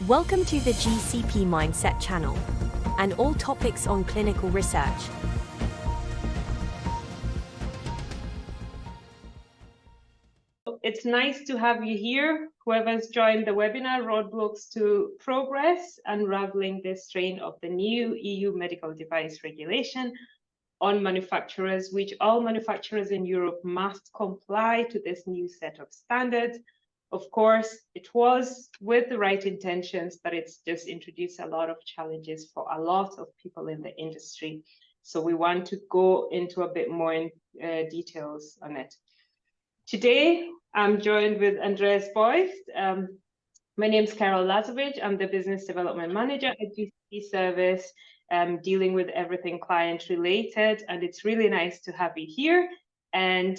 Welcome to the GCP-Mindset channel and all topics on clinical research. It's nice to have you here, whoever's joined the webinar, Roadblocks to Progress, Unraveling the Strain of the new EU medical device regulation on manufacturers, which all manufacturers in Europe must comply to this new set of standards. Of course, it was with the right intentions, but it's just introduced a lot of challenges for a lot of people in the industry. So we want to go into a bit more in, details on it. Today, I'm joined with Andreas Boyce. My name is Carol Lazovich. I'm the Business Development Manager at GCP Service, dealing with everything client related. And it's really nice to have you here. And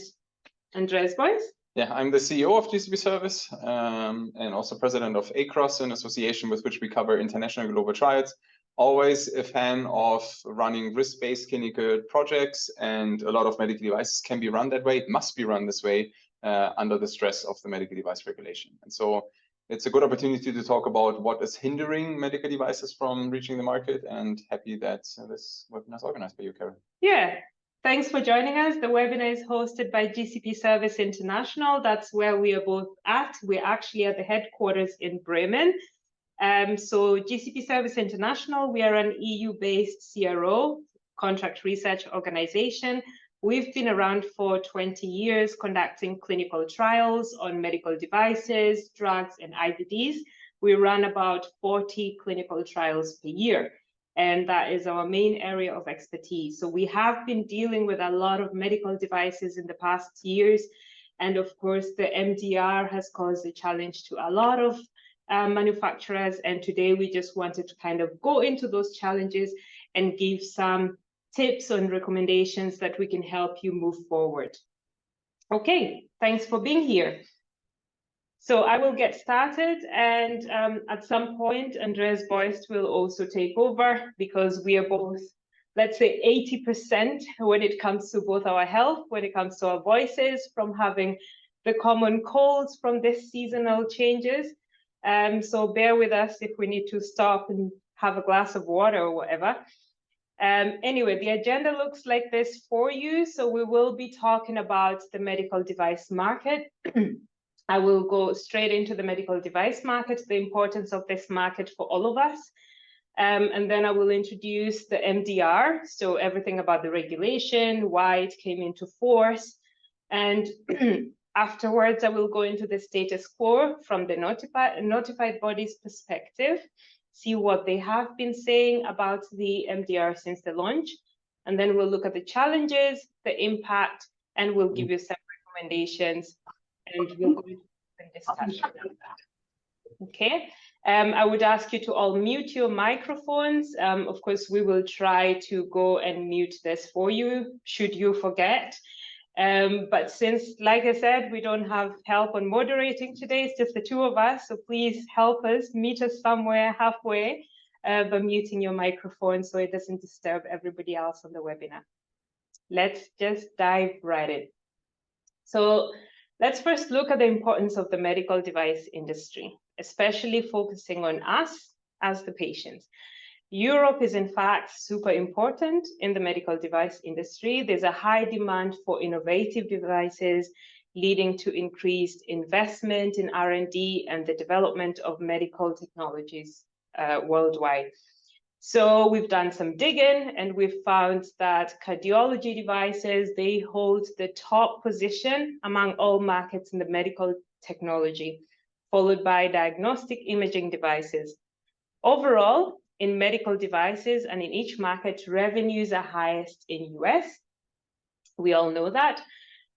Andreas Boyce? Yeah, I'm the CEO of GCP Service and also president of ACROS, an association with which we cover international global trials. Always a fan of running risk-based clinical projects, and a lot of medical devices can be run that way. It must be run this way under the stress of the medical device regulation. And so it's a good opportunity to talk about what is hindering medical devices from reaching the market, and happy that this webinar is organized by you, Karen. Yeah. Thanks for joining us. The webinar is hosted by GCP Service International. That's where we are both at. We're actually at the headquarters in Bremen. So GCP Service International, we are an EU-based CRO, contract research organization. We've been around for 20 years conducting clinical trials on medical devices, drugs, and IVDs. We run about 40 clinical trials per year, and that is our main area of expertise. So we have been dealing with a lot of medical devices in the past years. And of course, the MDR has caused a challenge to a lot of manufacturers. And today we just wanted to kind of go into those challenges and give some tips and recommendations that we can help you move forward. Okay, thanks for being here. So I will get started, and at some point, Andreas Boyce will also take over, because we are both, let's say, 80% when it comes to both our health, when it comes to our voices, from having the common colds from this seasonal changes. So bear with us if we need to stop and have a glass of water or whatever. Anyway, the agenda looks like this for you. So we will be talking about the medical device market. I will go straight into the medical device market, the importance of this market for all of us. And then I will introduce the MDR, so everything about the regulation, why it came into force. And afterwards, I will go into the status quo from the notified body's perspective, see what they have been saying about the MDR since the launch. And then we'll look at the challenges, the impact, and we'll give you some recommendations. And we'll go into the discussion. Okay, I would ask you to all mute your microphones. Of course, we will try to go and mute this for you, should you forget. But since, like I said, we don't have help on moderating today, it's just the two of us. So please help us, meet us somewhere halfway by muting your microphone so it doesn't disturb everybody else on the webinar. Let's just dive right in. So let's first look at the importance of the medical device industry, especially focusing on us as the patients. Europe is in fact super important in the medical device industry. There's a high demand for innovative devices, leading to increased investment in R&D and the development of medical technologies worldwide. So we've done some digging, and we've found that cardiology devices, they hold the top position among all markets in the medical technology, followed by diagnostic imaging devices. Overall, in medical devices and in each market, revenues are highest in US. We all know that,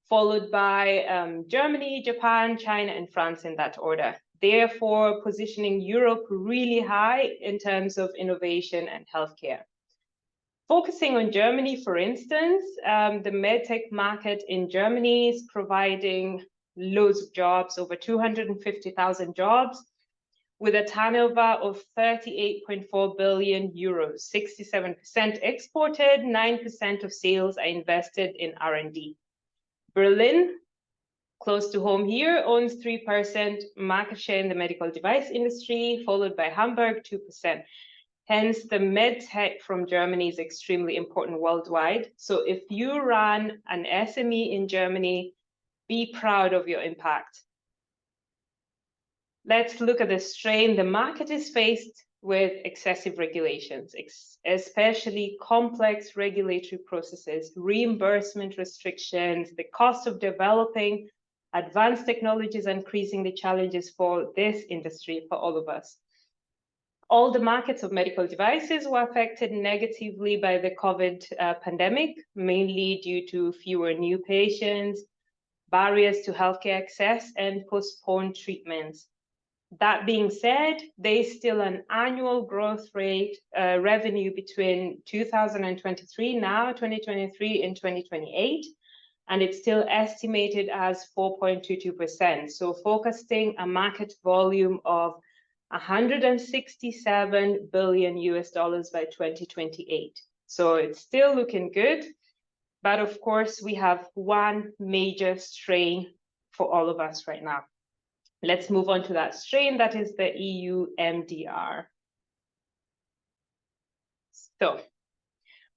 followed by Germany, Japan, China, and France in that order. Therefore, positioning Europe really high in terms of innovation and healthcare. Focusing on Germany, for instance, the medtech market in Germany is providing loads of jobs, over 250,000 jobs, with a turnover of 38.4 billion euros, 67% exported, 9% of sales are invested in R&D. Berlin close to home here, owns 3% market share in the medical device industry, followed by Hamburg, 2%. Hence, the med tech from Germany is extremely important worldwide. So if you run an SME in Germany, be proud of your impact. Let's look at the strain. The market is faced with excessive regulations, especially complex regulatory processes, reimbursement restrictions, the cost of developing advanced technologies, increasing the challenges for this industry, for all of us. All the markets of medical devices were affected negatively by the COVID pandemic, mainly due to fewer new patients, barriers to healthcare access, and postponed treatments. That being said, there is still an annual growth rate revenue between 2023, now 2023 and 2028, and it's still estimated as 4.22%. So forecasting a market volume of 167 billion US dollars by 2028. So it's still looking good, but of course we have one major strain for all of us right now. Let's move on to that strain, that is the EU MDR. So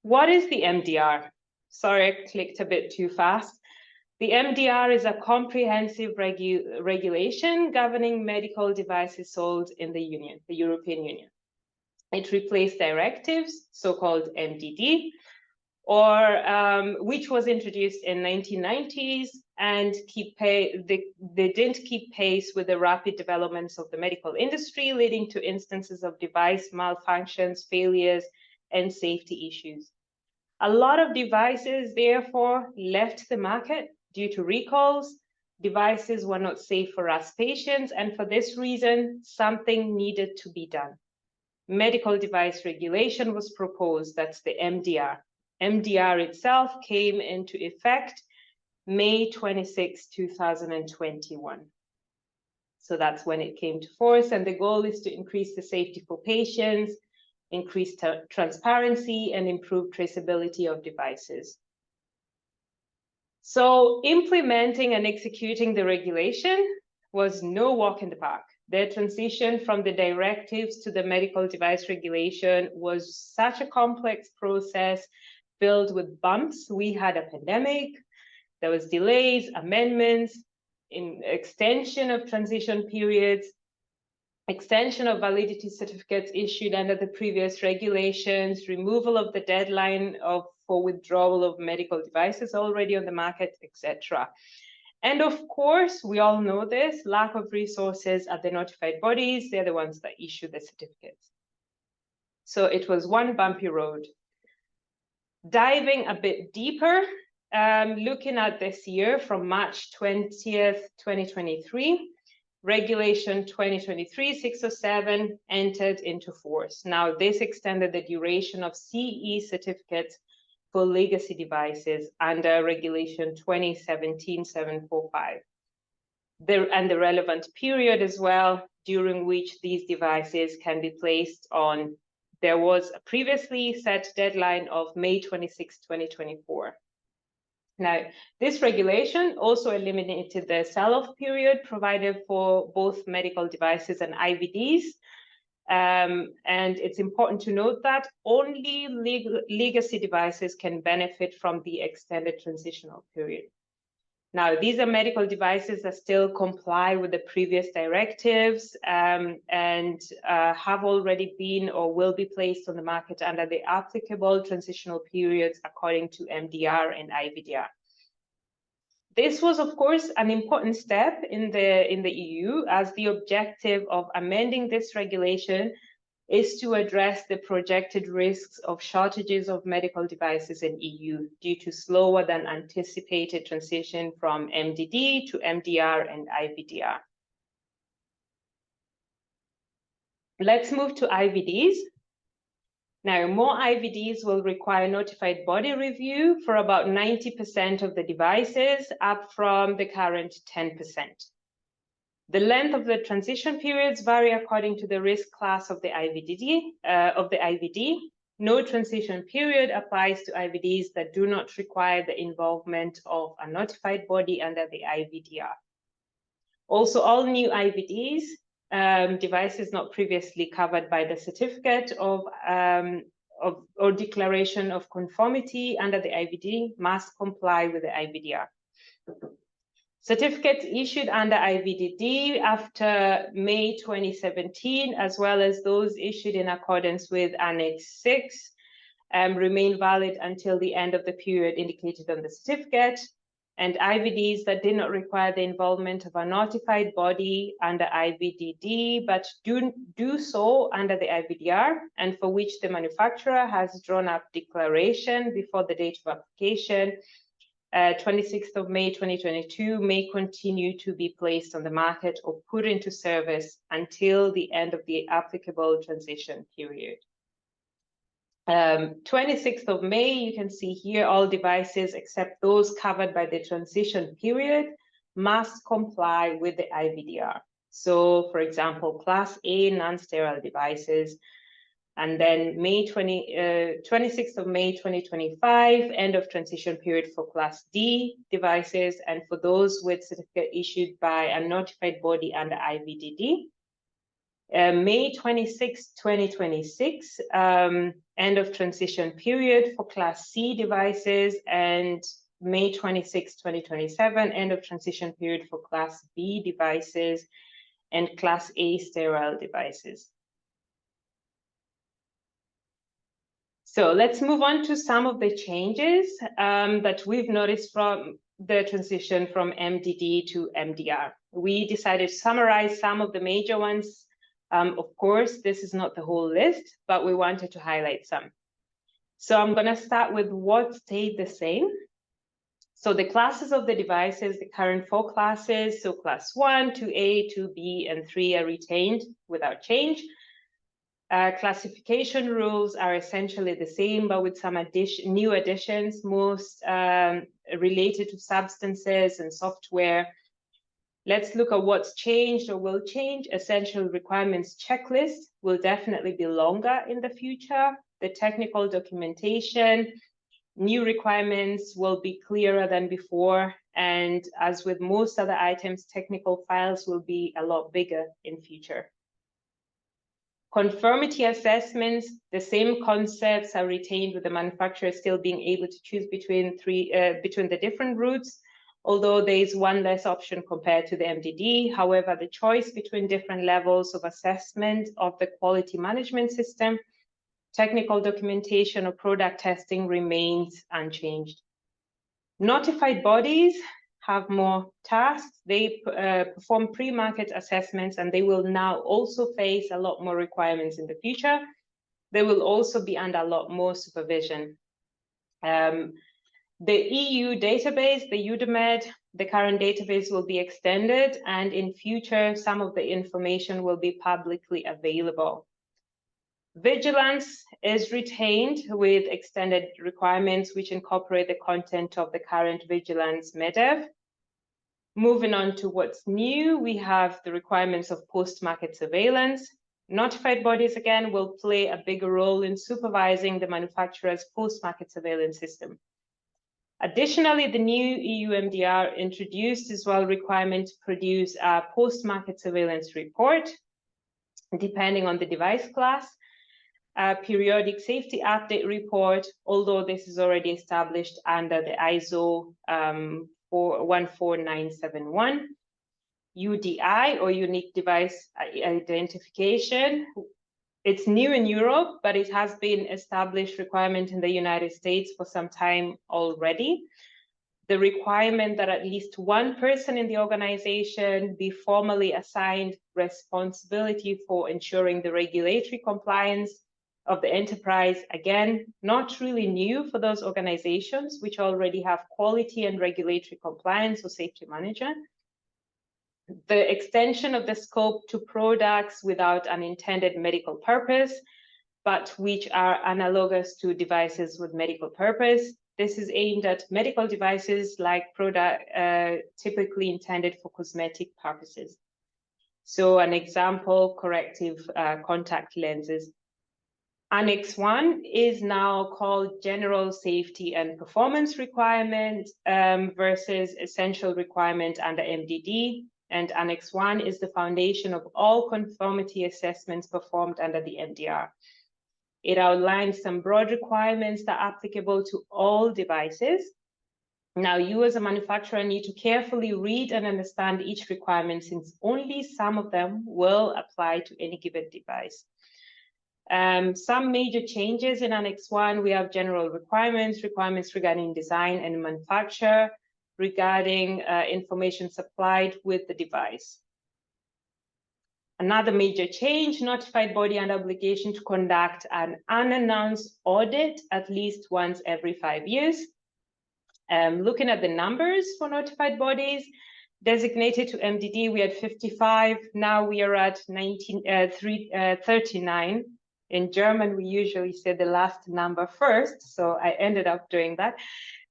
what is the MDR? Sorry, I clicked a bit too fast. The MDR is a comprehensive regulation governing medical devices sold in the Union, the European Union. It replaced directives, so-called MDD, or which was introduced in 1990s and they didn't keep pace with the rapid developments of the medical industry, leading to instances of device malfunctions, failures, and safety issues. A lot of devices, therefore, left the market due to recalls. Devices were not safe for us patients, and for this reason, something needed to be done. Medical device regulation was proposed, that's the MDR. MDR itself came into effect May 26, 2021. So that's when it came to force, and the goal is to increase the safety for patients, increase transparency, and improve traceability of devices. So implementing and executing the regulation was no walk in the park. The transition from the directives to the medical device regulation was such a complex process filled with bumps. We had a pandemic, there was delays, amendments, extension of transition periods, extension of validity certificates issued under the previous regulations, removal of the deadline for withdrawal of medical devices already on the market, etc. And of course, we all know this, lack of resources at the notified bodies. They're the ones that issue the certificates. So it was one bumpy road. Diving a bit deeper, looking at this year from March 20th, 2023, Regulation 2023-607 entered into force. Now, this extended the duration of CE certificates for legacy devices under Regulation 2017-745. And the relevant period as well, during which these devices can be placed on. There was a previously set deadline of May 26, 2024. Now, this regulation also eliminated the sell-off period provided for both medical devices and IVDs. And it's important to note that only legacy devices can benefit from the extended transitional period. Now, these are medical devices that still comply with the previous directives and have already been or will be placed on the market under the applicable transitional periods according to MDR and IVDR. This was, of course, an important step in the EU, as the objective of amending this regulation is to address the projected risks of shortages of medical devices in EU due to slower than anticipated transition from MDD to MDR and IVDR. Let's move to IVDs. Now, more IVDs will require notified body review for about 90% of the devices, up from the current 10%. The length of the transition periods vary according to the risk class of the IVD. No transition period applies to IVDs that do not require the involvement of a notified body under the IVDR. Also, all new IVDs, devices not previously covered by the certificate of or declaration of conformity under the IVD must comply with the IVDR. Certificates issued under IVDD after May 2017, as well as those issued in accordance with Annex 6, remain valid until the end of the period indicated on the certificate. And IVDs that did not require the involvement of a notified body under IVDD, but do so under the IVDR, and for which the manufacturer has drawn up declaration before the date of application, 26th of May 2022, may continue to be placed on the market or put into service until the end of the applicable transition period. 26th of May, you can see here all devices except those covered by the transition period must comply with the IVDR. So, for example, Class A non-sterile devices, and then 26th of May 2025, end of transition period for Class D devices, and for those with certificate issued by a notified body under IVDD. May 26, 2026, end of transition period for Class C devices, and May 26, 2027, end of transition period for Class B devices and Class A sterile devices. So let's move on to some of the changes that we've noticed from the transition from MDD to MDR. We decided to summarize some of the major ones. Of course, this is not the whole list, but we wanted to highlight some. So I'm going to start with what stayed the same. So the classes of the devices, the current 4 classes, so Class 1, 2A, 2B, and 3 are retained without change. Classification rules are essentially the same, but with some new additions, most related to substances and software. Let's look at what's changed or will change. Essential requirements checklist will definitely be longer in the future. The technical documentation, new requirements will be clearer than before. And as with most other items, technical files will be a lot bigger in future. Conformity assessments, the same concepts are retained, with the manufacturer still being able to choose between the different routes, although there is one less option compared to the MDD. However, the choice between different levels of assessment of the quality management system, technical documentation, or product testing remains unchanged. Notified bodies have more tasks. They perform pre-market assessments, and they will now also face a lot more requirements in the future. They will also be under a lot more supervision. The EU database, the UDMED, the current database will be extended, and in future, some of the information will be publicly available. Vigilance is retained with extended requirements which incorporate the content of the current vigilance MEDEV. Moving on to what's new, we have the requirements of post-market surveillance. Notified bodies, again, will play a bigger role in supervising the manufacturer's post-market surveillance system. Additionally, the new EU MDR introduced as well requirement to produce a post-market surveillance report, depending on the device class, a periodic safety update report, although this is already established under the ISO 14971, UDI, or Unique Device Identification. It's new in Europe, but it has been established requirement in the United States for some time already. The requirement that at least one person in the organization be formally assigned responsibility for ensuring the regulatory compliance of the enterprise, again, not really new for those organizations which already have quality and regulatory compliance or safety manager. The extension of the scope to products without an intended medical purpose, but which are analogous to devices with medical purpose. This is aimed at medical devices like product typically intended for cosmetic purposes. So an example, corrective contact lenses. Annex 1 is now called General Safety and Performance Requirement versus Essential Requirement under MDD. And Annex 1 is the foundation of all conformity assessments performed under the MDR. It outlines some broad requirements that are applicable to all devices. Now, you as a manufacturer need to carefully read and understand each requirement, since only some of them will apply to any given device. Some major changes in Annex 1, we have general requirements regarding design and manufacture, regarding information supplied with the device. Another major change, notified body under obligation to conduct an unannounced audit at least once every 5 years. Looking at the numbers for notified bodies, designated to MDD, we had 55, now we are at 39. In German, we usually say the last number first, so I ended up doing that.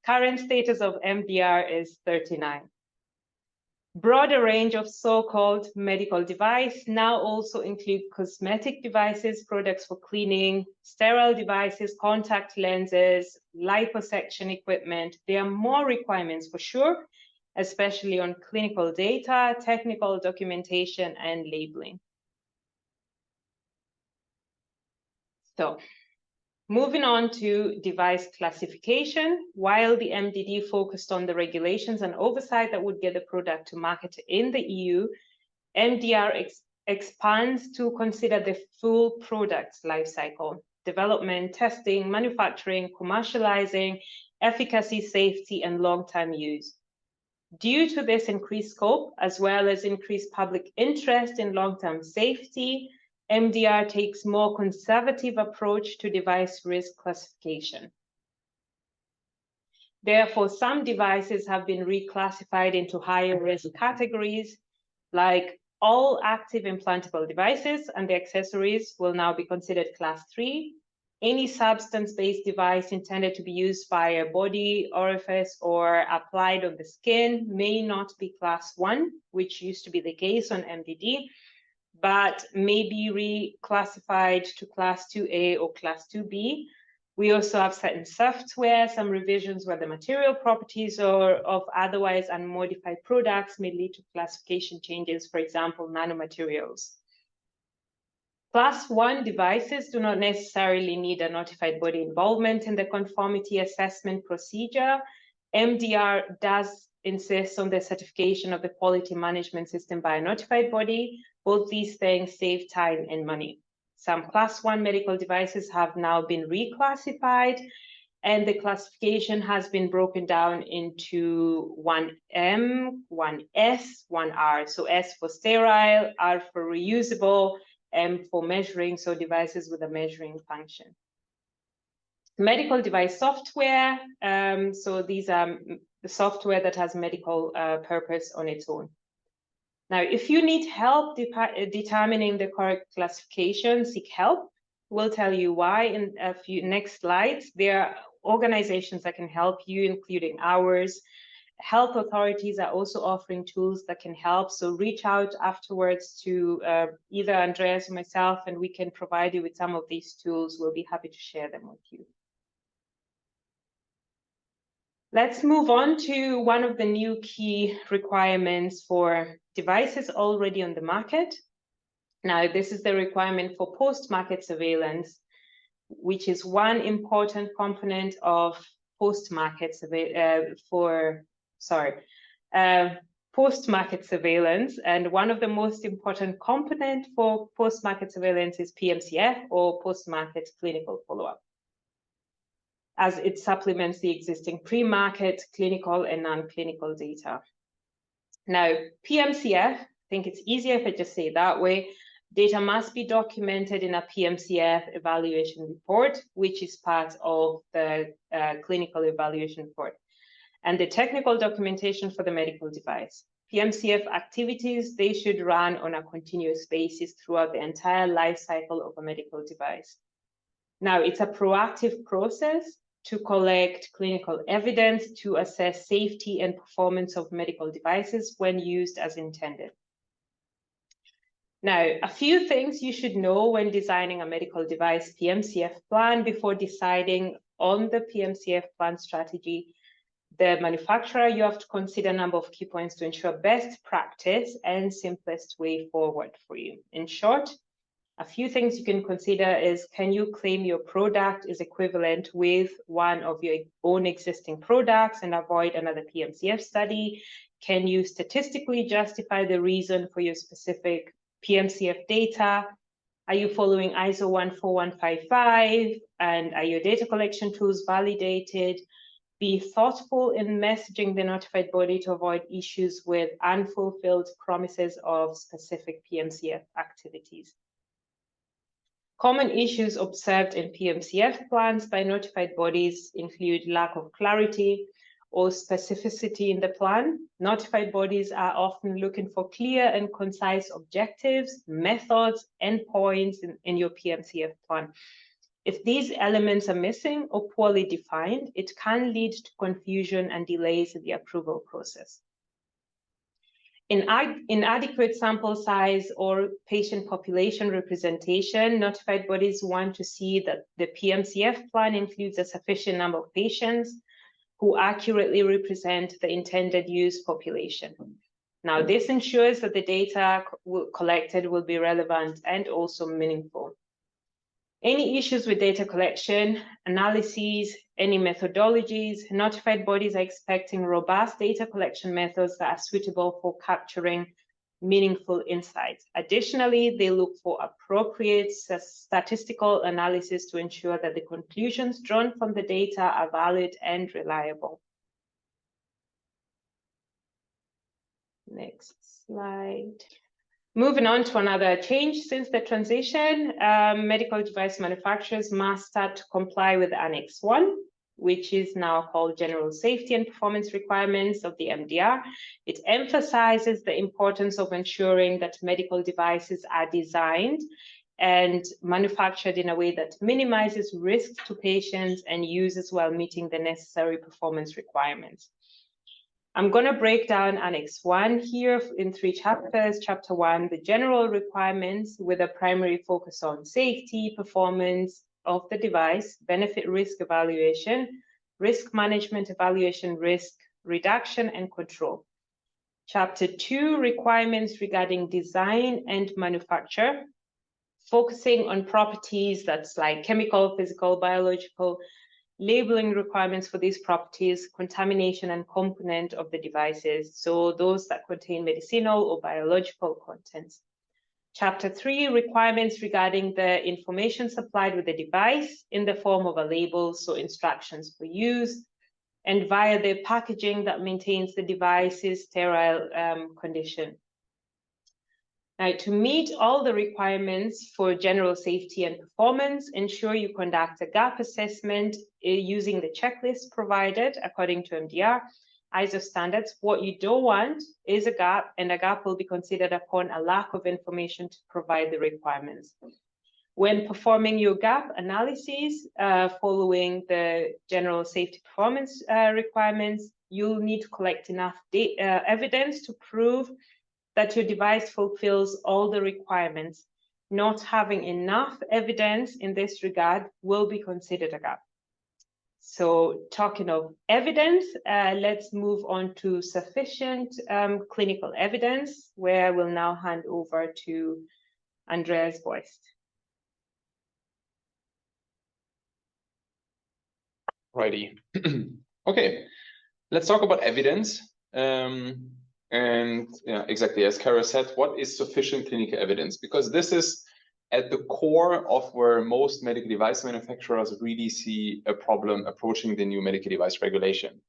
Current status of MDR is 39. Broader range of so-called medical device now also include cosmetic devices, products for cleaning, sterile devices, contact lenses, liposuction equipment. There are more requirements for sure, especially on clinical data, technical documentation, and labeling. So, moving on to device classification, while the MDD focused on the regulations and oversight that would get the product to market in the EU, MDR expands to consider the full product lifecycle: development, testing, manufacturing, commercializing, efficacy, safety, and long-term use. Due to this increased scope, as well as increased public interest in long-term safety, MDR takes more conservative approach to device risk classification. Therefore, some devices have been reclassified into higher risk categories, like all active implantable devices and the accessories will now be considered class 3. Any substance-based device intended to be used via body orifice or applied on the skin may not be class 1, which used to be the case on MDD, but may be reclassified to class 2A or class 2B. We also have certain software, some revisions where the material properties or of otherwise unmodified products may lead to classification changes, for example, nanomaterials. Class 1 devices do not necessarily need a notified body involvement in the conformity assessment procedure. MDR does insist on the certification of the quality management system by a notified body. Both these things save time and money. Some class 1 medical devices have now been reclassified, and the classification has been broken down into 1M, 1S, 1R. So S for sterile, R for reusable, M for measuring, so devices with a measuring function. Medical device software, so these are the software that has medical purpose on its own. Now, if you need help determining the correct classification, seek help. We'll tell you why in a few next slides. There are organizations that can help you, including ours. Health authorities are also offering tools that can help. So reach out afterwards to either Andreas or myself, and we can provide you with some of these tools. We'll be happy to share them with you. Let's move on to one of the new key requirements for devices already on the market. Now, this is the requirement for post-market surveillance, which is one important component of post-market surveillance. And one of the most important component for post-market surveillance is PMCF, or post-market clinical follow-up, as it supplements the existing pre-market clinical and non-clinical data. Now, PMCF, I think it's easier if I just say it that way. Data must be documented in a PMCF evaluation report, which is part of the clinical evaluation report, and the technical documentation for the medical device. PMCF activities, they should run on a continuous basis throughout the entire life cycle of a medical device. Now, it's a proactive process to collect clinical evidence to assess safety and performance of medical devices when used as intended. Now, a few things you should know when designing a medical device PMCF plan before deciding on the PMCF plan strategy. The manufacturer, you have to consider a number of key points to ensure best practice and simplest way forward for you. In short, a few things you can consider is, can you claim your product is equivalent with one of your own existing products and avoid another PMCF study? Can you statistically justify the reason for your specific PMCF data? Are you following ISO 14155? And are your data collection tools validated? Be thoughtful in messaging the notified body to avoid issues with unfulfilled promises of specific PMCF activities. Common issues observed in PMCF plans by notified bodies include lack of clarity or specificity in the plan. Notified bodies are often looking for clear and concise objectives, methods, and points in your PMCF plan. If these elements are missing or poorly defined, it can lead to confusion and delays in the approval process. Inadequate sample size or patient population representation, notified bodies want to see that the PMCF plan includes a sufficient number of patients who accurately represent the intended use population. Now, this ensures that the data collected will be relevant and also meaningful. Any issues with data collection, analyses, any methodologies, notified bodies are expecting robust data collection methods that are suitable for capturing meaningful insights. Additionally, they look for appropriate statistical analysis to ensure that the conclusions drawn from the data are valid and reliable. Next slide. Moving on to another change since the transition, medical device manufacturers must start to comply with Annex 1, which is now called General Safety and Performance Requirements of the MDR. It emphasizes the importance of ensuring that medical devices are designed and manufactured in a way that minimizes risks to patients and users while meeting the necessary performance requirements. I'm going to break down Annex 1 here in 3 chapters. Chapter 1, the general requirements with a primary focus on safety, performance of the device, benefit risk evaluation, risk management evaluation, risk reduction and control. Chapter 2, requirements regarding design and manufacture, focusing on properties that's like chemical, physical, biological, labeling requirements for these properties, contamination and component of the devices, so those that contain medicinal or biological contents. Chapter 3, requirements regarding the information supplied with the device in the form of a label, so instructions for use, and via the packaging that maintains the device's sterile condition. Now, to meet all the requirements for general safety and performance, ensure you conduct a gap assessment using the checklist provided according to MDR, ISO standards. What you don't want is a gap, and a gap will be considered upon a lack of information to provide the requirements. When performing your gap analyses following the general safety performance requirements, you'll need to collect enough evidence to prove that your device fulfills all the requirements. Not having enough evidence in this regard will be considered a gap. So talking of evidence, let's move on to sufficient clinical evidence, where I will now hand over to Andreas Boist. Righty. Okay, let's talk about evidence. And yeah, exactly as Kara said, what is sufficient clinical evidence? Because this is at the core of where most medical device manufacturers really see a problem approaching the new medical device regulation.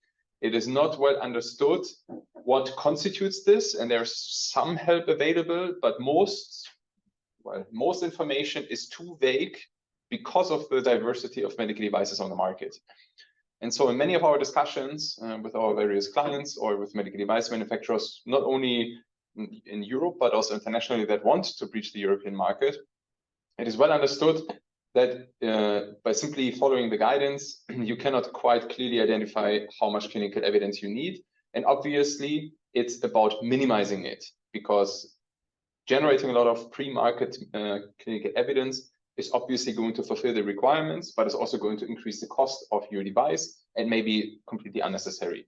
It is not well understood what constitutes this, and there's some help available, but most information is too vague because of the diversity of medical devices on the market. And so in many of our discussions with our various clients or with medical device manufacturers, not only in Europe, but also internationally, that want to reach the European market, it is well understood that by simply following the guidance, you cannot quite clearly identify how much clinical evidence you need. And obviously, it's about minimizing it, because generating a lot of pre-market clinical evidence is obviously going to fulfill the requirements, but it's also going to increase the cost of your device and may be completely unnecessary.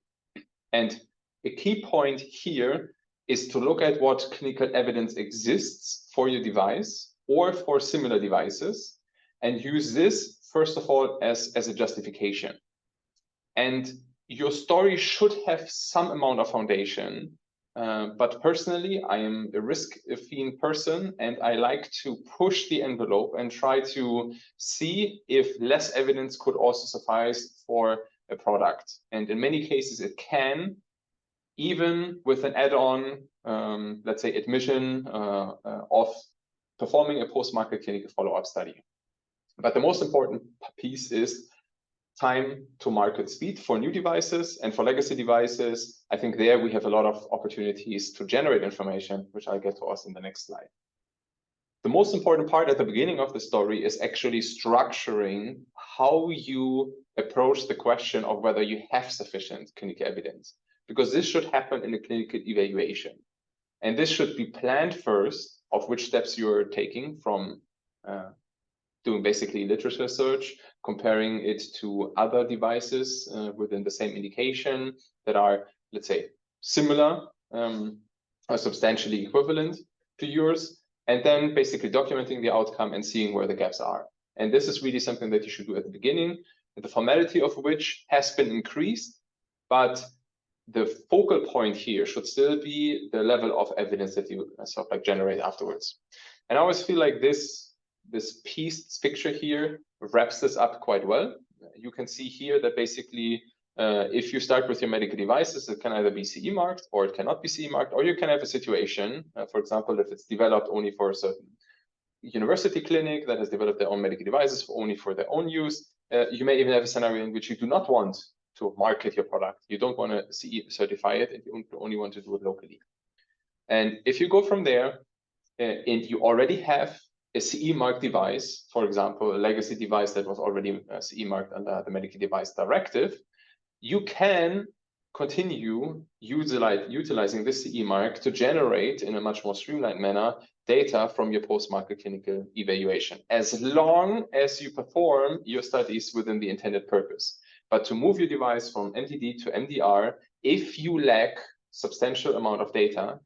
And a key point here is to look at what clinical evidence exists for your device or for similar devices, and use this, first of all, as a justification. And your story should have some amount of foundation. But personally, I am a risk-affine person, and I like to push the envelope and try to see if less evidence could also suffice for a product. And in many cases, it can, even with an add-on, let's say, admission of performing a post-market clinical follow-up study. But the most important piece is time to market speed for new devices, and for legacy devices. I think there we have a lot of opportunities to generate information, which I'll get to us in the next slide. The most important part at the beginning of the story is actually structuring how you approach the question of whether you have sufficient clinical evidence, because this should happen in a clinical evaluation. And this should be planned first, of which steps you're taking, from doing basically literature search, comparing it to other devices within the same indication that are, let's say, similar or substantially equivalent to yours, and then basically documenting the outcome and seeing where the gaps are. And this is really something that you should do at the beginning, the formality of which has been increased, but the focal point here should still be the level of evidence that you sort of like generate afterwards. And I always feel like this picture here wraps this up quite well. You can see here that basically, if you start with your medical devices, it can either be CE marked or it cannot be CE marked, or you can have a situation, for example, if it's developed only for a certain university clinic that has developed their own medical devices only for their own use. You may even have a scenario in which you do not want to market your product. You don't want to CE certify it, and you only want to do it locally. And if you go from there, and you already have a CE marked device, for example, a legacy device that was already CE marked under the Medical Device Directive, you can continue utilizing this CE mark to generate, in a much more streamlined manner, data from your post-market clinical evaluation, as long as you perform your studies within the intended purpose. But to move your device from MTD to MDR, if you lack substantial amount of data,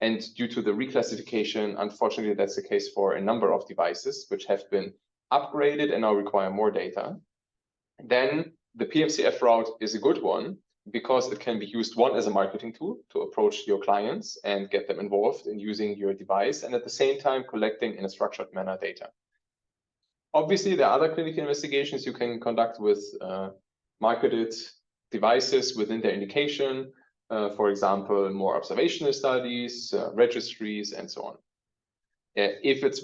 and due to the reclassification, unfortunately, that's the case for a number of devices which have been upgraded and now require more data, then the PMCF route is a good one, because it can be used, one, as a marketing tool to approach your clients and get them involved in using your device, and at the same time collecting in a structured manner data. Obviously, there are other clinical investigations you can conduct with marketed devices within their indication. For example, more observational studies, registries, and so on. If it's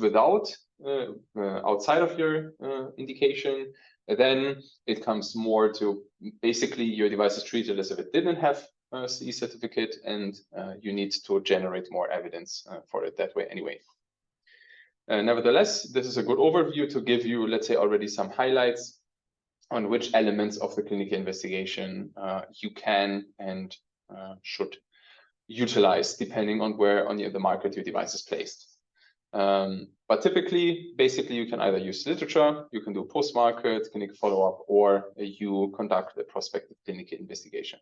outside of your indication, then it comes more to basically your device is treated as if it didn't have a CE certificate, and you need to generate more evidence for it that way anyway. Nevertheless, this is a good overview to give you, let's say, already some highlights on which elements of the clinical investigation you can and should utilize, depending on where on the market your device is placed. But typically, basically, you can either use literature, you can do post-market clinical follow-up, or you conduct a prospective clinical investigation.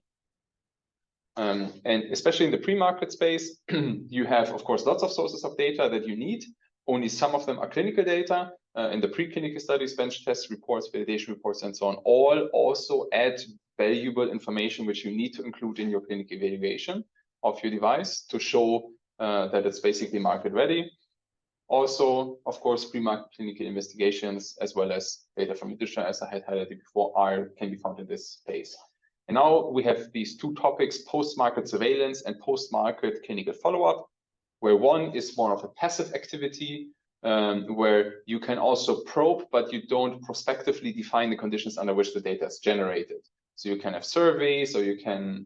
And especially in the pre-market space, you have, of course, lots of sources of data that you need. Only some of them are clinical data. In the preclinical studies, bench tests, reports, validation reports, and so on, all also add valuable information which you need to include in your clinical evaluation of your device to show that it's basically market ready. Also, of course, pre-market clinical investigations, as well as data from literature, as I had highlighted before, can be found in this space. And now we have these two topics, post-market surveillance and post-market clinical follow-up, where one is more of a passive activity, where you can also probe, but you don't prospectively define the conditions under which the data is generated. So you can have surveys, or you can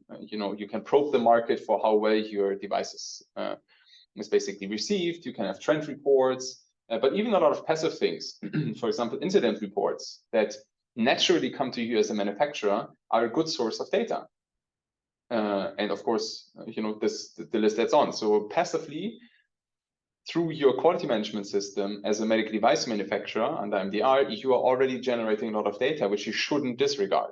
probe the market for how well your device is basically received. You can have trend reports, but even a lot of passive things. For example, incident reports that naturally come to you as a manufacturer are a good source of data. And of course, the list that's on. So passively, through your quality management system as a medical device manufacturer under MDR, you are already generating a lot of data, which you shouldn't disregard.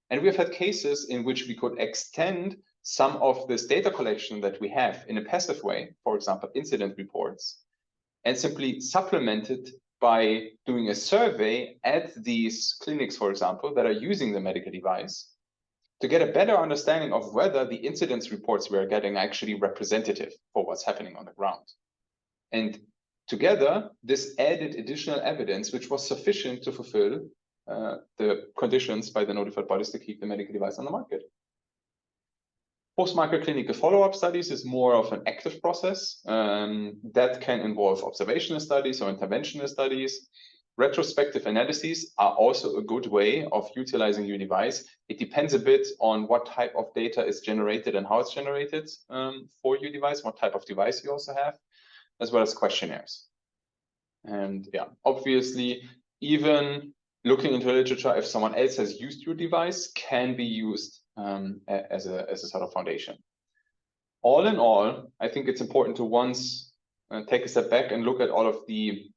And we've had cases in which we could extend some of this data collection that we have in a passive way, for example, incident reports, and simply supplement it by doing a survey at these clinics, for example, that are using the medical device to get a better understanding of whether the incidence reports we are getting are actually representative for what's happening on the ground. And together, this added additional evidence, which was sufficient to fulfill the conditions by the notified bodies to keep the medical device on the market. Post-market clinical follow-up studies is more of an active process that can involve observational studies or interventional studies. Retrospective analyses are also a good way of utilizing your device. It depends a bit on what type of data is generated and how it's generated for your device, what type of device you also have, as well as questionnaires. And yeah, obviously, even looking into literature, if someone else has used your device, can be used as a sort of foundation. All in all, I think it's important to once take a step back and look at all of the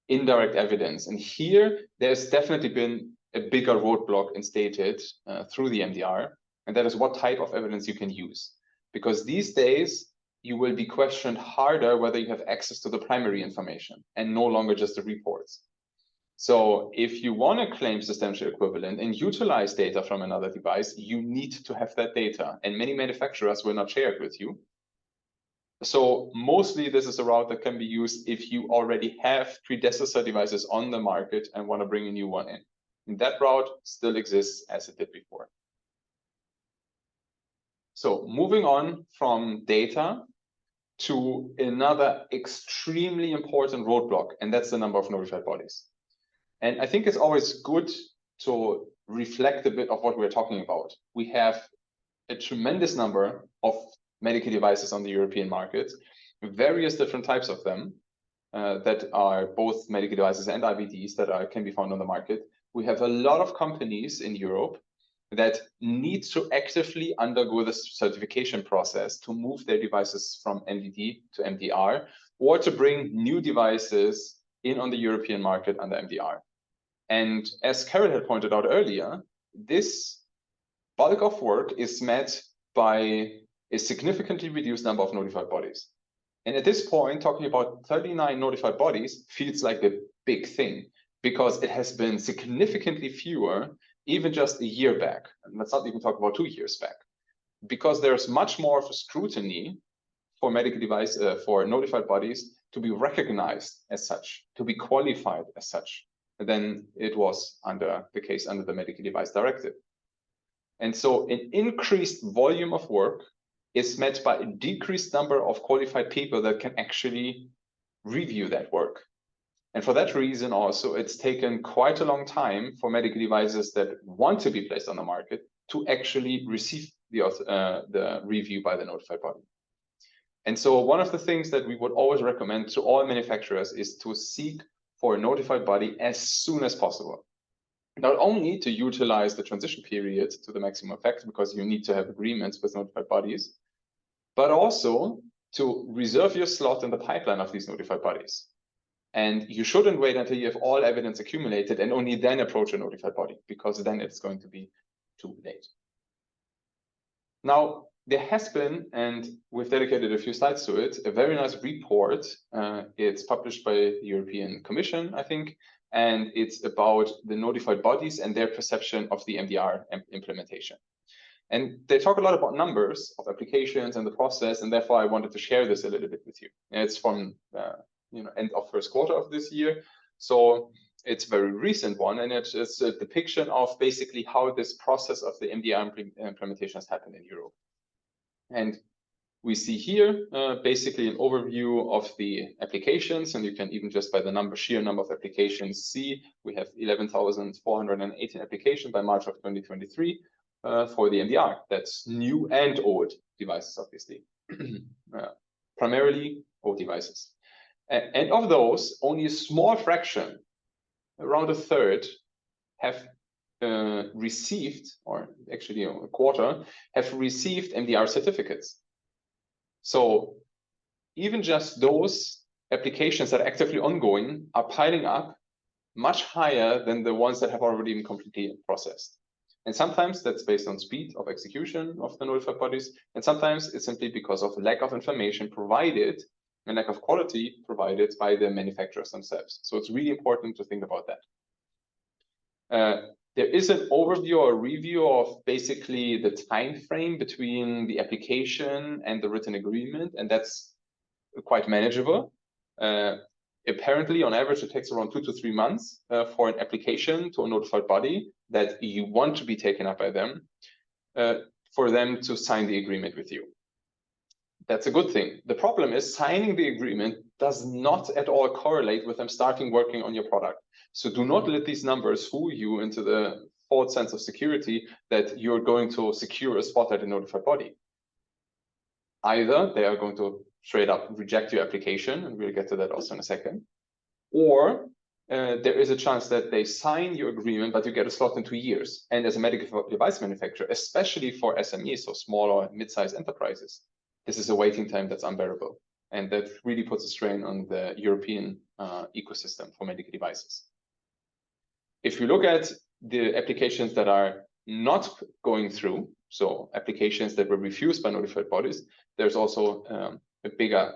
indirect evidence. And here, there's definitely been a bigger roadblock instated through the MDR, and that is what type of evidence you can use. Because these days, you will be questioned harder whether you have access to the primary information and no longer just the reports. So if you want to claim substantial equivalent and utilize data from another device, you need to have that data, and many manufacturers will not share it with you. So mostly this is a route that can be used if you already have predecessor devices on the market and want to bring a new one in. And that route still exists as it did before. So moving on from data to another extremely important roadblock, and that's the number of notified bodies. And I think it's always good to reflect a bit of what we're talking about. We have a tremendous number of medical devices on the European market, various different types of them that are both medical devices and IVDs that can be found on the market. We have a lot of companies in Europe that need to actively undergo the certification process to move their devices from MDD to MDR, or to bring new devices in on the European market under MDR. And as Carol had pointed out earlier, this bulk of work is met by a significantly reduced number of notified bodies. And at this point, talking about 39 notified bodies feels like a big thing, because it has been significantly fewer even just a year back. And let's not even talk about 2 years back, because there's much more of a scrutiny for medical device, for notified bodies to be recognized as such, to be qualified as such, than it was under the Medical Device Directive. And so an increased volume of work is met by a decreased number of qualified people that can actually review that work. And for that reason also, it's taken quite a long time for medical devices that want to be placed on the market to actually receive the review by the notified body. And so one of the things that we would always recommend to all manufacturers is to seek for a notified body as soon as possible. Not only to utilize the transition period to the maximum effect, because you need to have agreements with notified bodies, but also to reserve your slot in the pipeline of these notified bodies. And you shouldn't wait until you have all evidence accumulated and only then approach a notified body, because then it's going to be too late. Now, there has been, and we've dedicated a few slides to it, a very nice report. It's published by the European Commission, I think, and it's about the notified bodies and their perception of the MDR implementation. And they talk a lot about numbers of applications and the process, and therefore I wanted to share this a little bit with you. And it's from end of first quarter of this year, so it's a very recent one, and it's a depiction of basically how this process of the MDR implementation has happened in Europe. And we see here basically an overview of the applications, and you can even just by the sheer number of applications see we have 11,418 applications by March of 2023 for the MDR. That's new and old devices, obviously, primarily old devices. And of those, only a small fraction, around a third, have received, or actually a quarter, have received MDR certificates. So even just those applications that are actively ongoing are piling up much higher than the ones that have already been completely processed. And sometimes that's based on speed of execution of the notified bodies. And sometimes it's simply because of lack of information provided and lack of quality provided by the manufacturers themselves. So it's really important to think about that. There is an overview or review of basically the time frame between the application and the written agreement, and that's quite manageable. Apparently, on average, it takes around 2 to 3 months for an application to a notified body that you want to be taken up by them, for them to sign the agreement with you. That's a good thing. The problem is signing the agreement does not at all correlate with them starting working on your product. So do not let these numbers fool you into the false sense of security that you're going to secure a spot at a notified body. Either they are going to straight up reject your application, and we'll get to that also in a second, or there is a chance that they sign your agreement, but you get a slot in 2 years. And as a medical device manufacturer, especially for SMEs, so small or mid-sized enterprises, this is a waiting time that's unbearable. And that really puts a strain on the European ecosystem for medical devices. If you look at the applications that are not going through, so applications that were refused by notified bodies, there's also a bigger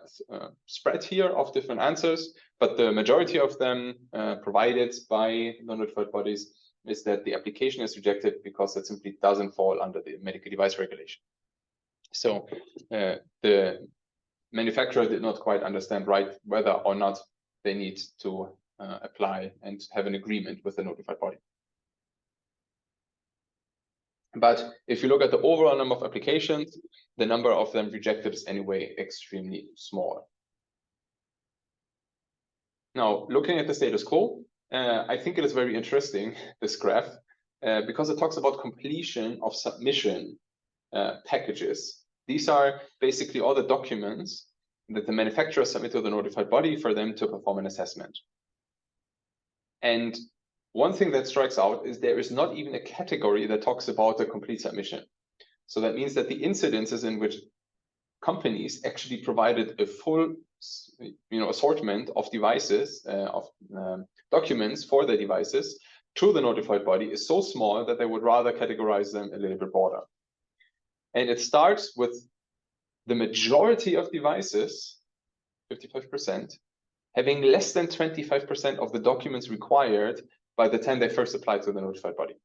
spread here of different answers, but the majority of them provided by the notified bodies is that the application is rejected because it simply doesn't fall under the medical device regulation. So the manufacturer did not quite understand whether or not they need to apply and have an agreement with the notified body. But if you look at the overall number of applications, the number of them rejected is anyway extremely small. Now, looking at the status quo, I think it is very interesting, this graph, because it talks about completion of submission packages. These are basically all the documents that the manufacturer submit to the notified body for them to perform an assessment. And one thing that strikes out is there is not even a category that talks about the complete submission. So that means that the incidences in which companies actually provided a full assortment of devices, documents for the devices to the notified body is so small that they would rather categorize them a little bit broader. And it starts with the majority of devices, 55%, having less than 25% of the documents required by the time they first apply to the notified body.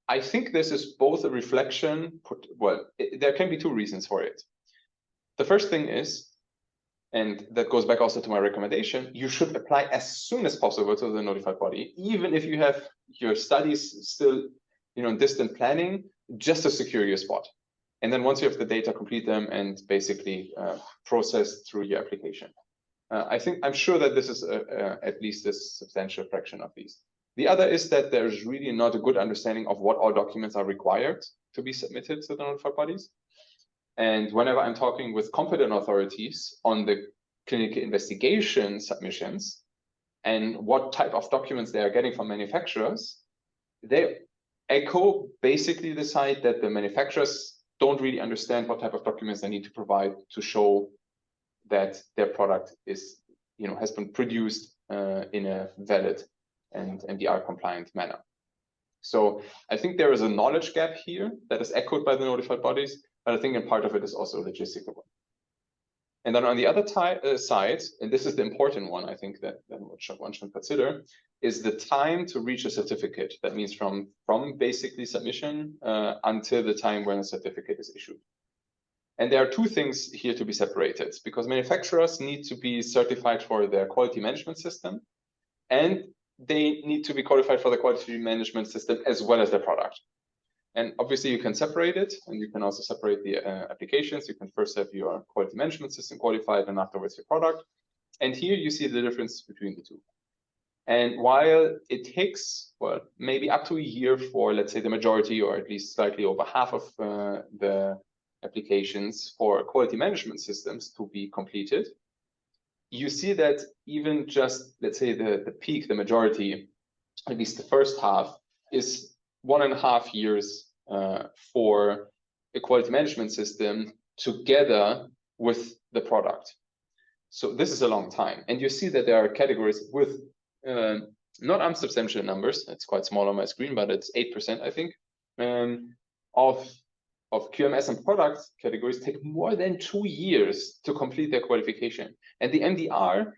I think this is both a reflection, there can be two reasons for it. The first thing is, and that goes back also to my recommendation, you should apply as soon as possible to the notified body, even if you have your studies still in distant planning, just to secure your spot. And then once you have the data, complete them and basically process through your application. I'm sure that this is at least a substantial fraction of these. The other is that there's really not a good understanding of what all documents are required to be submitted to the notified bodies. And whenever I'm talking with competent authorities on the clinical investigation submissions and what type of documents they are getting from manufacturers, they echo basically the side that the manufacturers don't really understand what type of documents they need to provide to show that their product is, has been produced in a valid and MDR compliant manner. So I think there is a knowledge gap here that is echoed by the notified bodies, but I think in part of it is also a logistical one. And then on the other side, and this is the important one, I think that one should consider, is the time to reach a certificate. That means from basically submission until the time when a certificate is issued. And there are two things here to be separated, because manufacturers need to be certified for their quality management system, and they need to be qualified for the quality management system as well as their product. And obviously you can separate it, and you can also separate the applications. You can first have your quality management system qualified and afterwards your product. And here you see the difference between the two. And while it takes, well, maybe up to a year for, let's say, the majority or at least slightly over half of the applications for quality management systems to be completed, you see that even just, let's say, the peak, the majority, at least the first half, is 1.5 years for a quality management system together with the product. So this is a long time. And you see that there are categories with not unsubstantial numbers. It's quite small on my screen, but it's 8%, I think, of QMS and product categories take more than 2 years to complete their qualification. And the MDR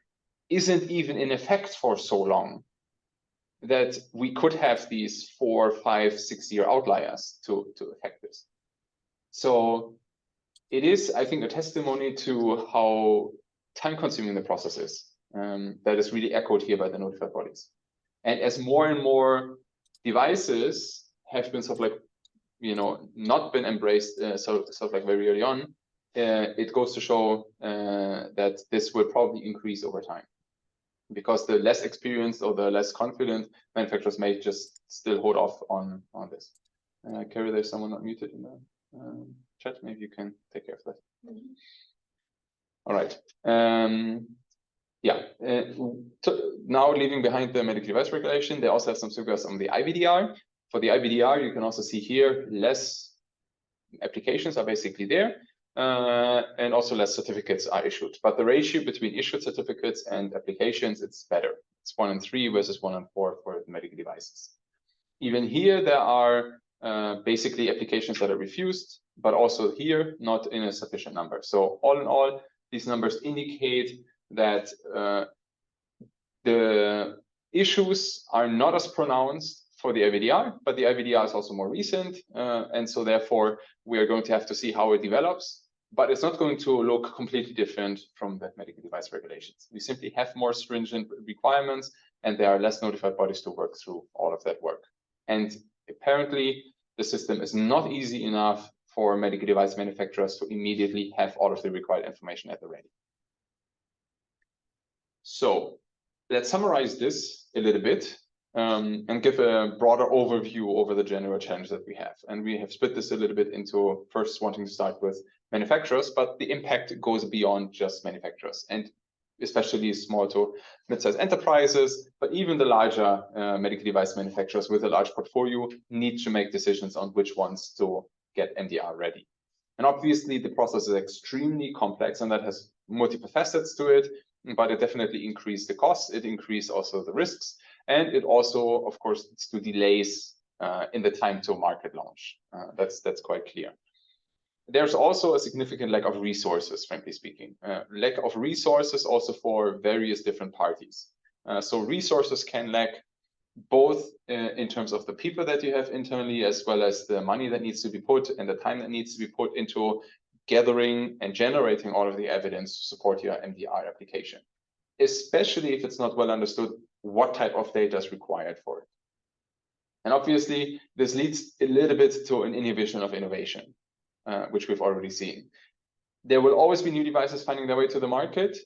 isn't even in effect for so long that we could have these 4, 5, 6 year outliers to affect this. So it is, I think, a testimony to how time-consuming the process is. That is really echoed here by the notified bodies. And as more and more devices have been sort of like, not been embraced sort of like very early on, it goes to show that this will probably increase over time, because the less experienced or the less confident manufacturers may just still hold off on this. Carrie, there's someone not muted in the chat. Maybe you can take care of that. Mm-hmm. All right. Now leaving behind the medical device regulation, they also have some figures on the IVDR. For the IVDR, you can also see here less applications are basically there, and also less certificates are issued. But the ratio between issued certificates and applications, it's better. It's 1 in 3 versus 1 in 4 for medical devices. Even here, there are basically applications that are refused, but also here, not in a sufficient number. So all in all, these numbers indicate that the issues are not as pronounced for the IVDR, but the IVDR is also more recent. And so therefore, we are going to have to see how it develops, but it's not going to look completely different from the medical device regulations. We simply have more stringent requirements, and there are less notified bodies to work through all of that work. And apparently, the system is not easy enough for medical device manufacturers to immediately have all of the required information at the ready. So let's summarize this a little bit and give a broader overview over the general challenge that we have. And we have split this a little bit into first wanting to start with manufacturers, but the impact goes beyond just manufacturers, and especially small to mid-sized enterprises, but even the larger medical device manufacturers with a large portfolio need to make decisions on which ones to get MDR ready. And obviously the process is extremely complex, and that has multiple facets to it, but it definitely increased the costs, it increased also the risks, and it also, of course, leads to delays in the time to market launch. That's quite clear. There's also a significant lack of resources, frankly speaking. Lack of resources also for various different parties. So resources can lack both in terms of the people that you have internally, as well as the money that needs to be put and the time that needs to be put into gathering and generating all of the evidence to support your MDR application, especially if it's not well understood what type of data is required for it. And obviously, this leads a little bit to an inhibition of innovation, which we've already seen. There will always be new devices finding their way to the market,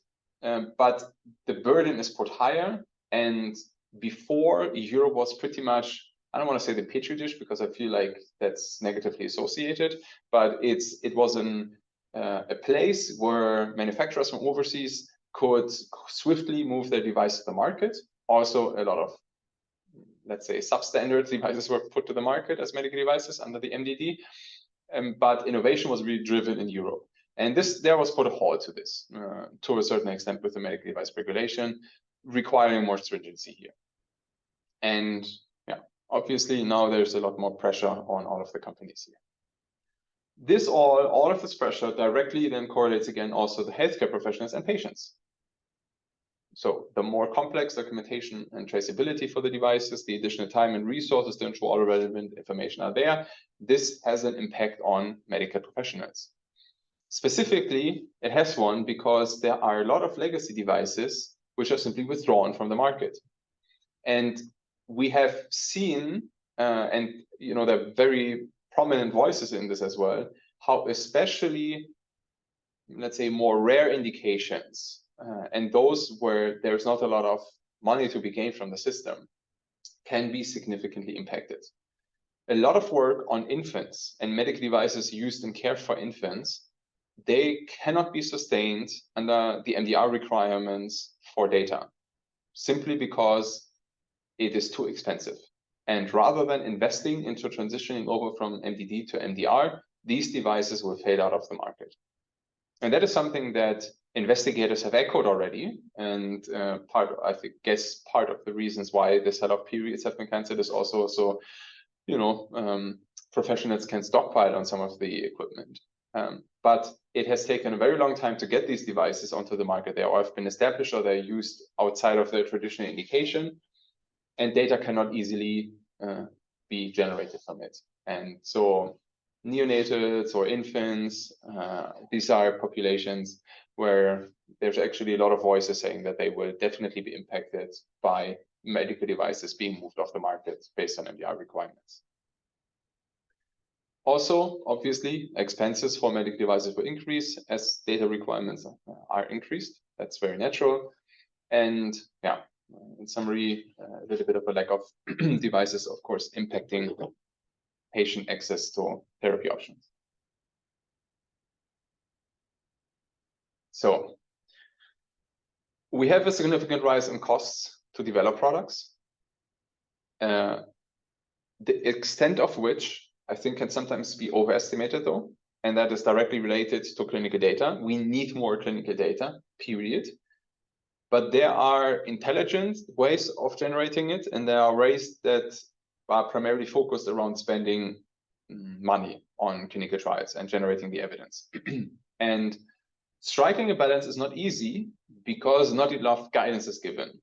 but the burden is put higher. And before, Europe was pretty much, I don't want to say the petri dish because I feel like that's negatively associated, but it was a place where manufacturers from overseas could swiftly move their device to the market. Also, a lot of, let's say, substandard devices were put to the market as medical devices under the MDD, but innovation was really driven in Europe. And there was put a halt to this to a certain extent with the medical device regulation, requiring more stringency here. And yeah, obviously now there's a lot more pressure on all of the companies here. This all of this pressure directly then correlates again also the healthcare professionals and patients. So the more complex documentation and traceability for the devices, the additional time and resources to ensure all relevant information are there, this has an impact on medical professionals. Specifically, it has one because there are a lot of legacy devices which are simply withdrawn from the market. And we have seen, and there are very prominent voices in this as well, how especially, let's say, more rare indications, and those where there's not a lot of money to be gained from the system, can be significantly impacted. A lot of work on infants and medical devices used in care for infants, they cannot be sustained under the MDR requirements for data, simply because it is too expensive. And rather than investing into transitioning over from MDD to MDR, these devices will fade out of the market. And that is something that investigators have echoed already. And part of the reasons why the sell-off periods have been cancelled is also so, professionals can stockpile on some of the equipment. But it has taken a very long time to get these devices onto the market. They have been established or they're used outside of their traditional indication, and data cannot easily be generated from it. And so neonatals or infants, these are populations where there's actually a lot of voices saying that they will definitely be impacted by medical devices being moved off the market based on MDR requirements. Also, obviously, expenses for medical devices will increase as data requirements are increased. That's very natural. And yeah, in summary, a little bit of a lack of devices, of course, impacting patient access to therapy options. So we have a significant rise in costs to develop products, the extent of which I think can sometimes be overestimated though, and that is directly related to clinical data. We need more clinical data, period. But there are intelligent ways of generating it, and there are ways that are primarily focused around spending money on clinical trials and generating the evidence. And striking a balance is not easy because not enough guidance is given.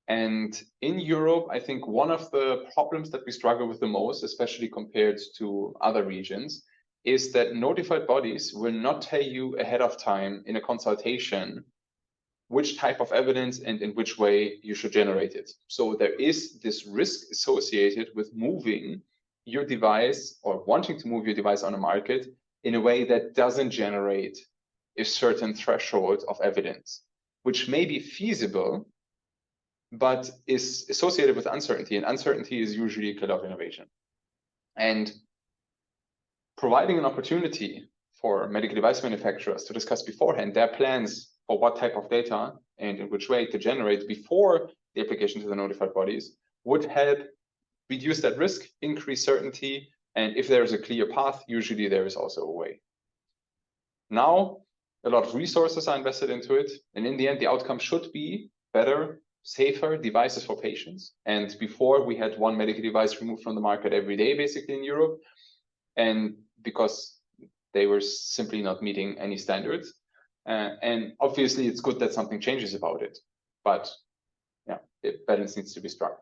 And in Europe, I think one of the problems that we struggle with the most, especially compared to other regions, is that notified bodies will not tell you ahead of time in a consultation which type of evidence and in which way you should generate it. So there is this risk associated with moving your device or wanting to move your device on a market in a way that doesn't generate a certain threshold of evidence, which may be feasible, but is associated with uncertainty, and uncertainty is usually a killer of innovation. And providing an opportunity for medical device manufacturers to discuss beforehand their plans for what type of data and in which way to generate before the application to the notified bodies would help reduce that risk, increase certainty, and if there is a clear path, usually there is also a way. Now, a lot of resources are invested into it, and in the end, the outcome should be better, safer devices for patients. And before, we had one medical device removed from the market every day, basically in Europe, and because they were simply not meeting any standards. And obviously, it's good that something changes about it, but yeah, the balance needs to be struck.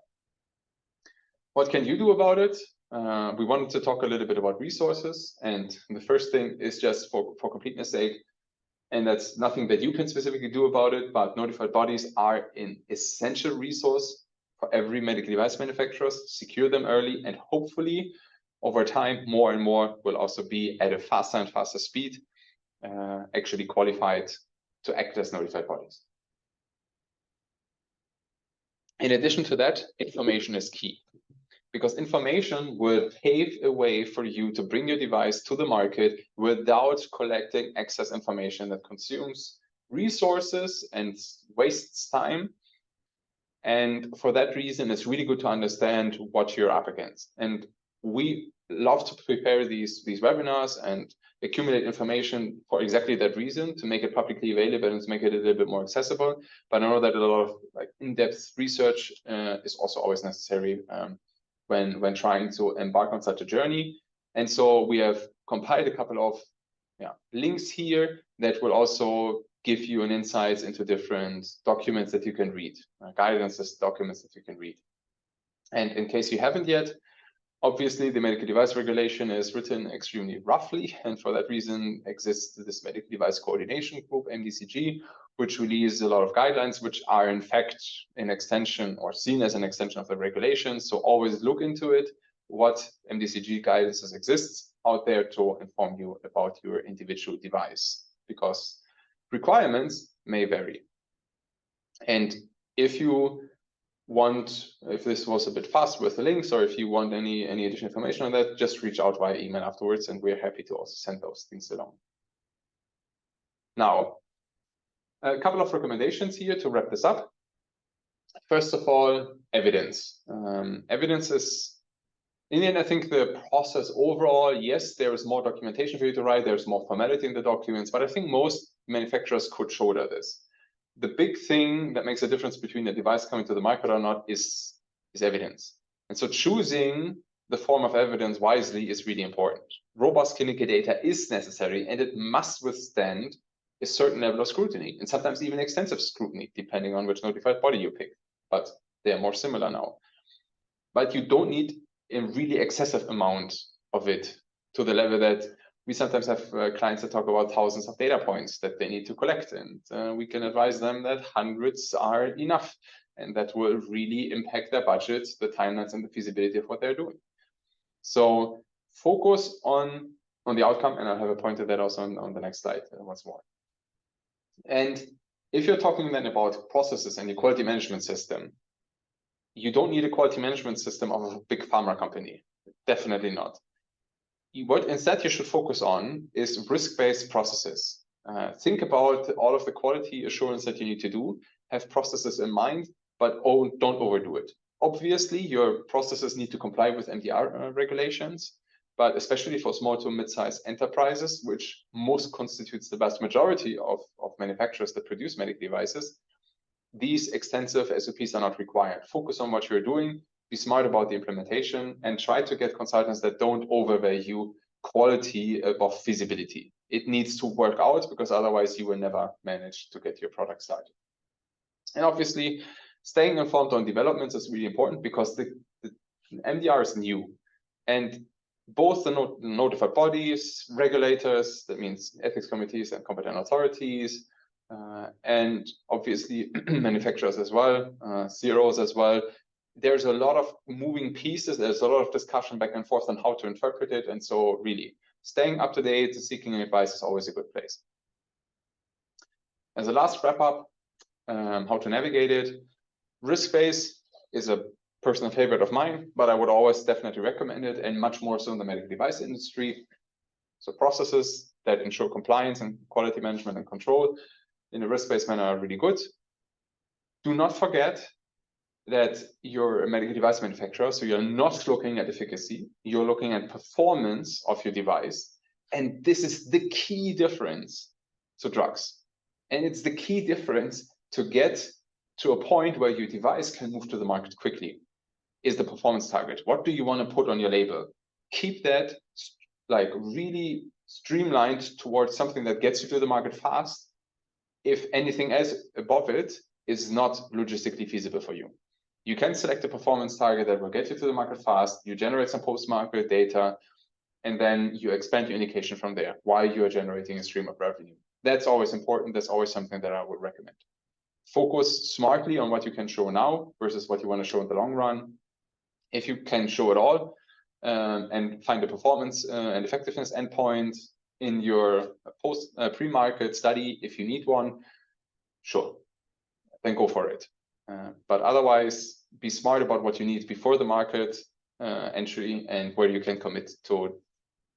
What can you do about it? We wanted to talk a little bit about resources, and the first thing is just for completeness sake, and that's nothing that you can specifically do about it, but notified bodies are an essential resource for every medical device manufacturer. Secure them early, and hopefully over time, more and more will also be at a faster and faster speed, actually qualified to act as notified bodies. In addition to that, information is key, because information will pave a way for you to bring your device to the market without collecting excess information that consumes resources and wastes time. And for that reason, it's really good to understand what you're up against. And we love to prepare these webinars and accumulate information for exactly that reason, to make it publicly available and to make it a little bit more accessible. But I know that a lot of in-depth research is also always necessary when trying to embark on such a journey. And so we have compiled a couple of links here that will also give you an insights into different documents that you can read, guidances, documents that you can read. And in case you haven't yet, obviously the medical device regulation is written extremely roughly, and for that reason exists this medical device coordination group, MDCG, which releases a lot of guidelines, which are in fact an extension or seen as an extension of the regulations. So always look into it, what MDCG guidances exists out there to inform you about your individual device, because requirements may vary. And if this was a bit fast with the links, or if you want any additional information on that, just reach out via email afterwards, and we're happy to also send those things along. Now, a couple of recommendations here to wrap this up. First of all, evidence. Evidence is In the end, I think the process overall, yes, there is more documentation for you to write, there's more formality in the documents, but I think most manufacturers could shoulder this. The big thing that makes a difference between a device coming to the market or not is evidence. And so choosing the form of evidence wisely is really important. Robust clinical data is necessary, and it must withstand a certain level of scrutiny, and sometimes even extensive scrutiny, depending on which notified body you pick. But they are more similar now. But you don't need a really excessive amount of it to the level that we sometimes have clients that talk about thousands of data points that they need to collect. And we can advise them that hundreds are enough. And that will really impact their budget, the timelines, and the feasibility of what they're doing. So focus on the outcome. And I'll have a point of that also on the next slide once more. And if you're talking then about processes and your quality management system, you don't need a quality management system of a big pharma company. Definitely not. What instead you should focus on is risk-based processes. Think about all of the quality assurance that you need to do, have processes in mind, but don't overdo it. Obviously, your processes need to comply with MDR regulations, but especially for small to mid-sized enterprises, which most constitutes the vast majority of manufacturers that produce medical devices, these extensive SOPs are not required. Focus on what you're doing, be smart about the implementation, and try to get consultants that don't overvalue quality above feasibility. It needs to work out, because otherwise you will never manage to get your product started. And obviously, staying informed on developments is really important, because the MDR is new. And both the notified bodies, regulators, that means ethics committees and competent authorities, and obviously manufacturers as well, CROs as well. There's a lot of moving pieces. There's a lot of discussion back and forth on how to interpret it. And so really staying up to date, seeking advice is always a good place. As a last wrap up, how to navigate it. Risk-based is a personal favorite of mine, but I would always definitely recommend it, and much more so in the medical device industry. So processes that ensure compliance and quality management and control in a risk-based manner are really good. Do not forget that you're a medical device manufacturer, so you're not looking at efficacy, you're looking at performance of your device. And this is the key difference to drugs. And it's the key difference to get to a point where your device can move to the market quickly, is the performance target. What do you want to put on your label? Keep that like really streamlined towards something that gets you to the market fast, if anything else above it is not logistically feasible for you. You can select a performance target that will get you to the market fast, you generate some post-market data, and then you expand your indication from there while you're generating a stream of revenue. That's always important. That's always something that I would recommend. Focus smartly on what you can show now versus what you want to show in the long run. If you can show it all and find a performance and effectiveness endpoint in your pre-market study, if you need one, sure, then go for it. But otherwise, be smart about what you need before the market entry, and where you can commit to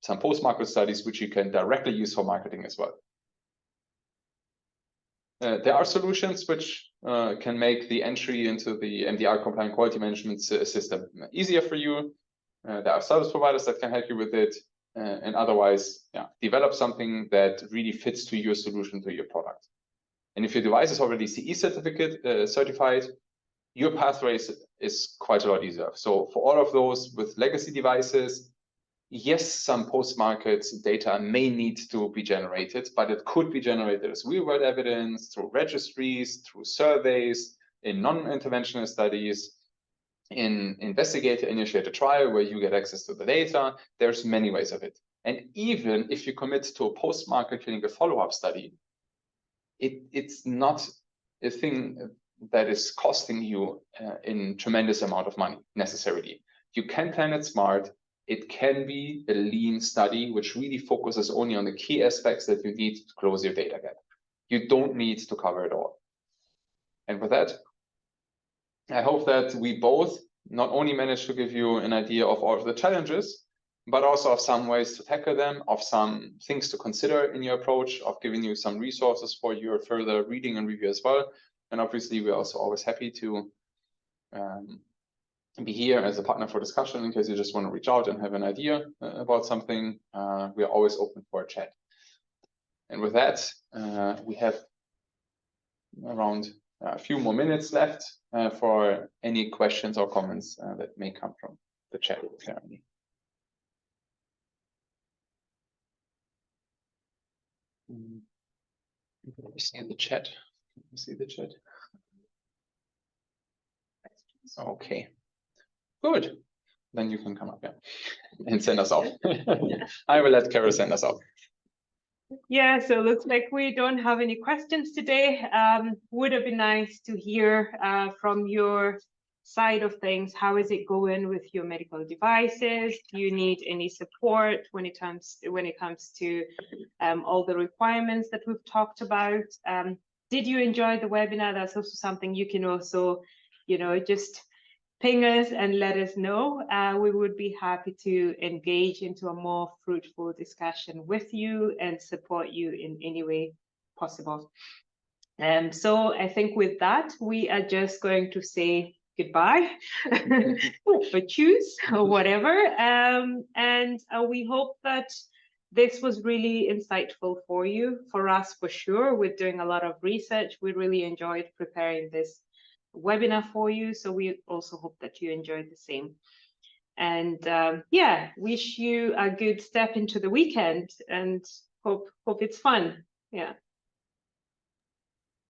some post-market studies, which you can directly use for marketing as well. There are solutions which can make the entry into the MDR compliant quality management system easier for you. There are service providers that can help you with it. And otherwise, yeah, develop something that really fits to your solution, to your product. And if your device is already CE certified, your pathway is quite a lot easier. So for all of those with legacy devices, yes, some post-market data may need to be generated, but it could be generated as real-world evidence, through registries, through surveys, in non-interventional studies, in investigator-initiated trial where you get access to the data. There's many ways of it. And even if you commit to a post-market clinical follow-up study, it's not a thing that is costing you in tremendous amount of money necessarily. You can plan it smart. It can be a lean study, which really focuses only on the key aspects that you need to close your data gap. You don't need to cover it all. And with that, I hope that we both not only managed to give you an idea of all of the challenges, but also of some ways to tackle them, of some things to consider in your approach, of giving you some resources for your further reading and review as well. And obviously, we're also always happy to be here as a partner for discussion in case you just want to reach out and have an idea about something. We are always open for a chat. And with that, we have around a few more minutes left for any questions or comments that may come from the chat currently. See the chat. See the chat. Okay. Good. Then you can come up, and send us off. I will let Carol send us off. Yeah, so it looks like we don't have any questions today. Would have been nice to hear from your side of things. How is it going with your medical devices? Do you need any support when it comes to all the requirements that we've talked about? Did you enjoy the webinar? That's also something you can also, just ping us and let us know. We would be happy to engage into a more fruitful discussion with you and support you in any way possible. So I think with that, we are just going to say goodbye or choose or whatever. And we hope that this was really insightful for you, for us for sure. We're doing a lot of research. We really enjoyed preparing this webinar for you, so we also hope that you enjoyed the same. And yeah, wish you a good step into the weekend and hope it's fun. Yeah.